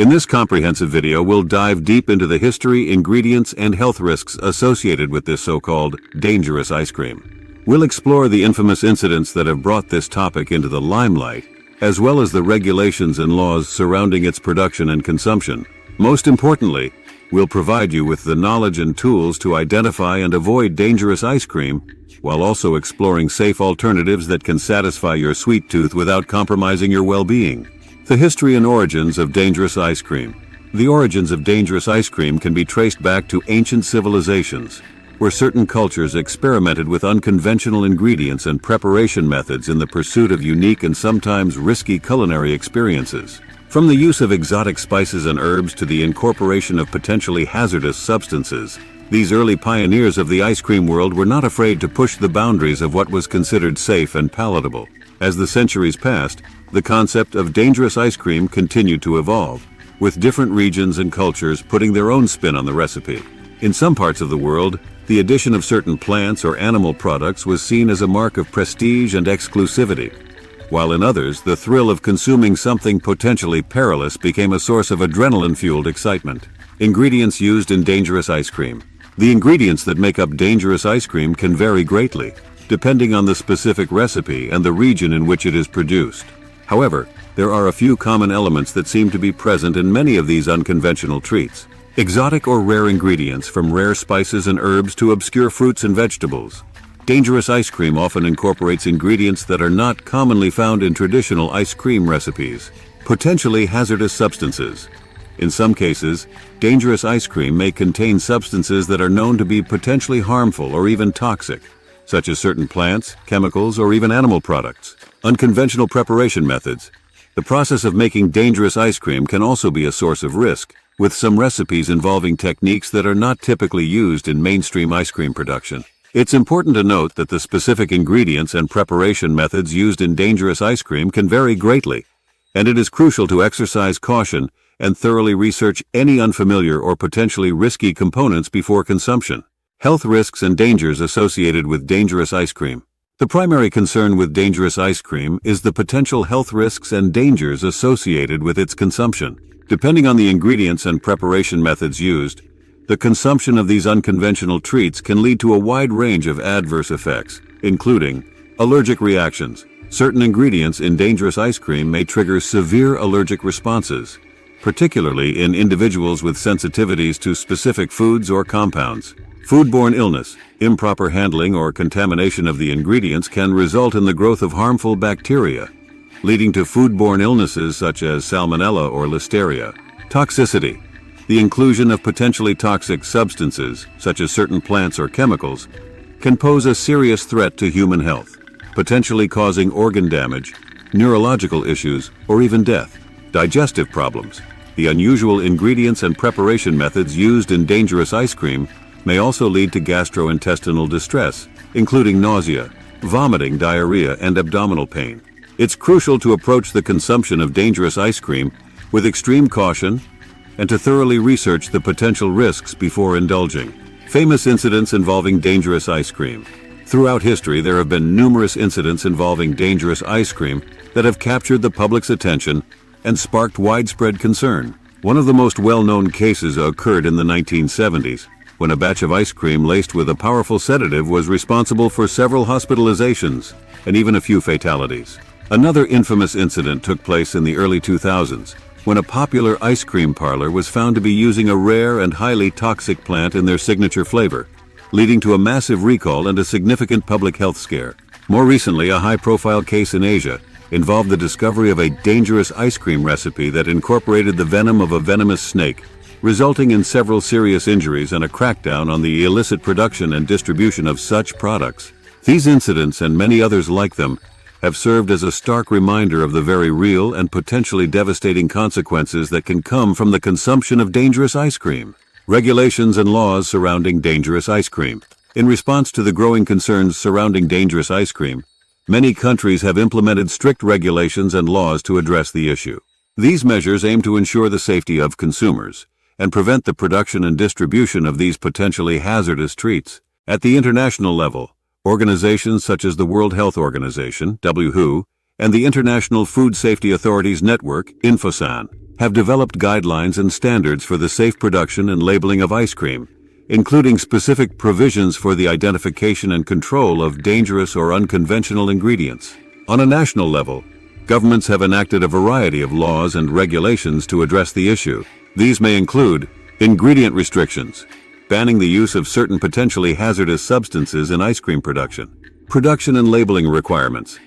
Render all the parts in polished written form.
In this comprehensive video, we'll dive deep into the history, ingredients, and health risks associated with this so-called dangerous ice cream. We'll explore the infamous incidents that have brought this topic into the limelight, as well as the regulations and laws surrounding its production and consumption. Most importantly, we'll provide you with the knowledge and tools to identify and avoid dangerous ice cream, while also exploring safe alternatives that can satisfy your sweet tooth without compromising your well-being. The history and origins of dangerous ice cream. The origins of dangerous ice cream can be traced back to ancient civilizations, where certain cultures experimented with unconventional ingredients and preparation methods in the pursuit of unique and sometimes risky culinary experiences. From the use of exotic spices and herbs to the incorporation of potentially hazardous substances, these early pioneers of the ice cream world were not afraid to push the boundaries of what was considered safe and palatable. As the centuries passed, the concept of dangerous ice cream continued to evolve, with different regions and cultures putting their own spin on the recipe. In some parts of the world, the addition of certain plants or animal products was seen as a mark of prestige and exclusivity, while in others, the thrill of consuming something potentially perilous became a source of adrenaline-fueled excitement. Ingredients used in dangerous ice cream. The ingredients that make up dangerous ice cream can vary greatly, depending on the specific recipe and the region in which it is produced. However, there are a few common elements that seem to be present in many of these unconventional treats. Exotic or rare ingredients, from rare spices and herbs to obscure fruits and vegetables. Dangerous ice cream often incorporates ingredients that are not commonly found in traditional ice cream recipes. Potentially hazardous substances. In some cases, dangerous ice cream may contain substances that are known to be potentially harmful or even toxic, such as certain plants, chemicals, or even animal products. Unconventional preparation methods. The process of making dangerous ice cream can also be a source of risk, with some recipes involving techniques that are not typically used in mainstream ice cream production. It's important to note that the specific ingredients and preparation methods used in dangerous ice cream can vary greatly, and it is crucial to exercise caution and thoroughly research any unfamiliar or potentially risky components before consumption. Health risks and dangers associated with dangerous ice cream. The primary concern with dangerous ice cream is the potential health risks and dangers associated with its consumption. Depending on the ingredients and preparation methods used, the consumption of these unconventional treats can lead to a wide range of adverse effects, including allergic reactions. Certain ingredients in dangerous ice cream may trigger severe allergic responses, particularly in individuals with sensitivities to specific foods or compounds. Foodborne illness. Improper handling or contamination of the ingredients can result in the growth of harmful bacteria, leading to foodborne illnesses such as salmonella or listeria. Toxicity. The inclusion of potentially toxic substances, such as certain plants or chemicals, can pose a serious threat to human health, potentially causing organ damage, neurological issues, or even death. Digestive problems. The unusual ingredients and preparation methods used in dangerous ice cream may also lead to gastrointestinal distress, including nausea, vomiting, diarrhea, and abdominal pain. It's crucial to approach the consumption of dangerous ice cream with extreme caution and to thoroughly research the potential risks before indulging. Famous incidents involving dangerous ice cream. Throughout history, there have been numerous incidents involving dangerous ice cream that have captured the public's attention and sparked widespread concern. One of the most well-known cases occurred in the 1970s, when a batch of ice cream laced with a powerful sedative was responsible for several hospitalizations and even a few fatalities. Another infamous incident took place in the early 2000s, when a popular ice cream parlor was found to be using a rare and highly toxic plant in their signature flavor, leading to a massive recall and a significant public health scare. More recently, a high-profile case in Asia involved the discovery of a dangerous ice cream recipe that incorporated the venom of a venomous snake, resulting in several serious injuries and a crackdown on the illicit production and distribution of such products. These incidents and many others like them have served as a stark reminder of the very real and potentially devastating consequences that can come from the consumption of dangerous ice cream. Regulations and laws surrounding dangerous ice cream. In response to the growing concerns surrounding dangerous ice cream, many countries have implemented strict regulations and laws to address the issue. These measures aim to ensure the safety of consumers and prevent the production and distribution of these potentially hazardous treats. At the international level, organizations such as the World Health Organization, WHO, and the International Food Safety Authorities Network, INFOSAN, have developed guidelines and standards for the safe production and labeling of ice cream, including specific provisions for the identification and control of dangerous or unconventional ingredients. On a national level, governments have enacted a variety of laws and regulations to address the issue. These may include ingredient restrictions, banning the use of certain potentially hazardous substances in ice cream production and labeling requirements,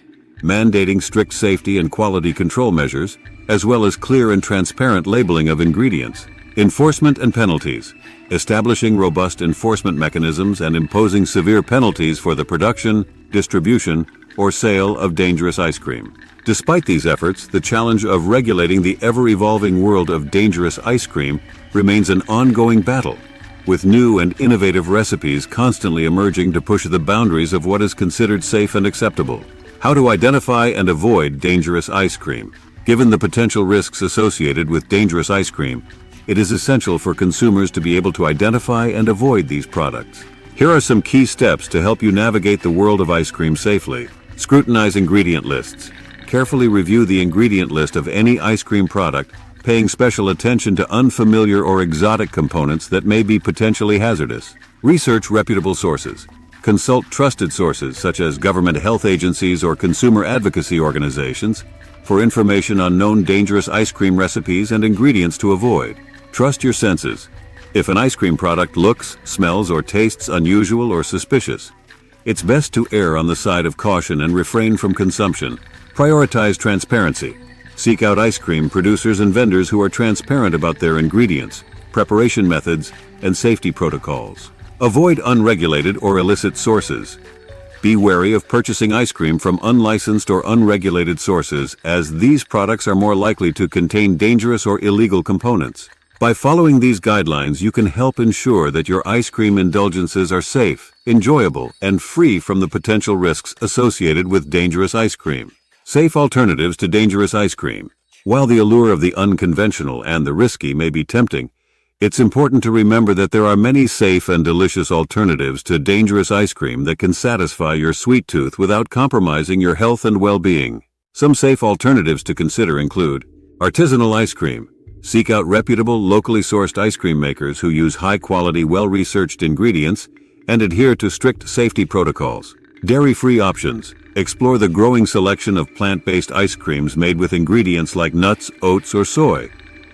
mandating strict safety and quality control measures, as well as clear and transparent labeling of ingredients, enforcement and penalties, establishing robust enforcement mechanisms and imposing severe penalties for the production, distribution, or sale of dangerous ice cream. Despite these efforts, the challenge of regulating the ever-evolving world of dangerous ice cream remains an ongoing battle, with new and innovative recipes constantly emerging to push the boundaries of what is considered safe and acceptable. How to identify and avoid dangerous ice cream. Given the potential risks associated with dangerous ice cream, it is essential for consumers to be able to identify and avoid these products. Here are some key steps to help you navigate the world of ice cream safely. Scrutinize ingredient lists. Carefully review the ingredient list of any ice cream product, paying special attention to unfamiliar or exotic components that may be potentially hazardous. Research reputable sources. Consult trusted sources such as government health agencies or consumer advocacy organizations for information on known dangerous ice cream recipes and ingredients to avoid. Trust your senses. If an ice cream product looks, smells, or tastes unusual or suspicious, it's best to err on the side of caution and refrain from consumption. Prioritize transparency. Seek out ice cream producers and vendors who are transparent about their ingredients, preparation methods, and safety protocols. Avoid unregulated or illicit sources. Be wary of purchasing ice cream from unlicensed or unregulated sources, as these products are more likely to contain dangerous or illegal components. By following these guidelines, you can help ensure that your ice cream indulgences are safe, enjoyable, and free from the potential risks associated with dangerous ice cream. Safe alternatives to dangerous ice cream. While the allure of the unconventional and the risky may be tempting, it's important to remember that there are many safe and delicious alternatives to dangerous ice cream that can satisfy your sweet tooth without compromising your health and well-being. Some safe alternatives to consider include artisanal ice cream. Seek out reputable, locally sourced ice cream makers who use high-quality, well-researched ingredients and adhere to strict safety protocols. Dairy-free options. Explore the growing selection of plant-based ice creams made with ingredients like nuts, oats, or soy,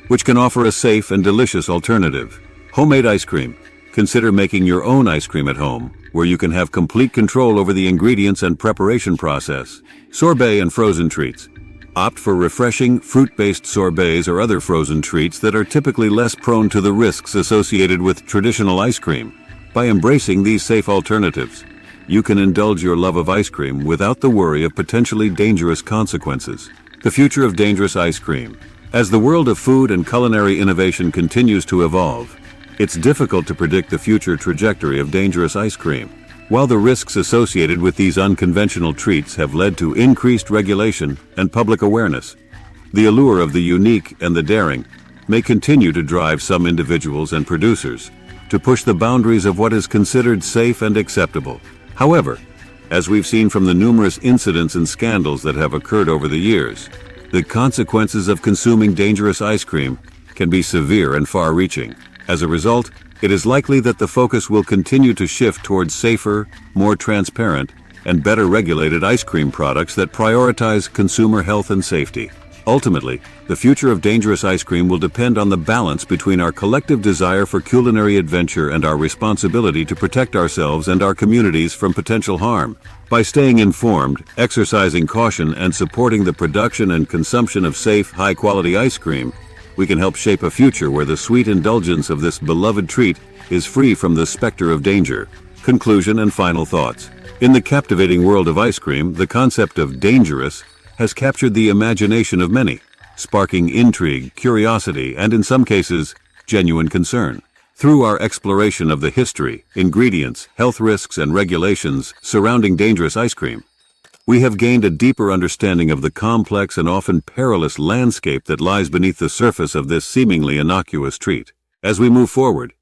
which can offer a safe and delicious alternative. Homemade ice cream. Consider making your own ice cream at home, where you can have complete control over the ingredients and preparation process. Sorbet and frozen treats. Opt for refreshing, fruit-based sorbets or other frozen treats that are typically less prone to the risks associated with traditional ice cream. By embracing these safe alternatives, you can indulge your love of ice cream without the worry of potentially dangerous consequences. The future of dangerous ice cream. As the world of food and culinary innovation continues to evolve, it's difficult to predict the future trajectory of dangerous ice cream. While the risks associated with these unconventional treats have led to increased regulation and public awareness, the allure of the unique and the daring may continue to drive some individuals and producers to push the boundaries of what is considered safe and acceptable. However, as we've seen from the numerous incidents and scandals that have occurred over the years, the consequences of consuming dangerous ice cream can be severe and far-reaching. As a result, it is likely that the focus will continue to shift towards safer, more transparent, and better regulated ice cream products that prioritize consumer health and safety. Ultimately, the future of dangerous ice cream will depend on the balance between our collective desire for culinary adventure and our responsibility to protect ourselves and our communities from potential harm. By staying informed, exercising caution, and supporting the production and consumption of safe, high-quality ice cream, we can help shape a future where the sweet indulgence of this beloved treat is free from the specter of danger. Conclusion and final thoughts. In the captivating world of ice cream, the concept of dangerous has captured the imagination of many, sparking intrigue, curiosity, and in some cases, genuine concern. Through our exploration of the history, ingredients, health risks, and regulations surrounding dangerous ice cream, we have gained a deeper understanding of the complex and often perilous landscape that lies beneath the surface of this seemingly innocuous treat. As we move forward,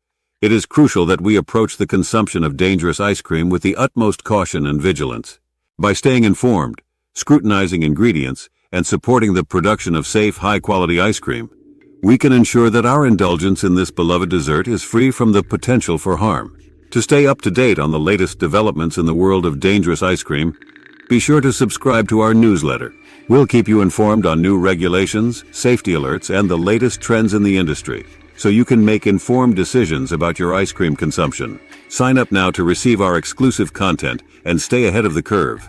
it is crucial that we approach the consumption of dangerous ice cream with the utmost caution and vigilance. By staying informed, scrutinizing ingredients, and supporting the production of safe, high-quality ice cream, we can ensure that our indulgence in this beloved dessert is free from the potential for harm. To stay up to date on the latest developments in the world of dangerous ice cream, be sure to subscribe to our newsletter. We'll keep you informed on new regulations, safety alerts, and the latest trends in the industry, so you can make informed decisions about your ice cream consumption. Sign up now to receive our exclusive content and stay ahead of the curve.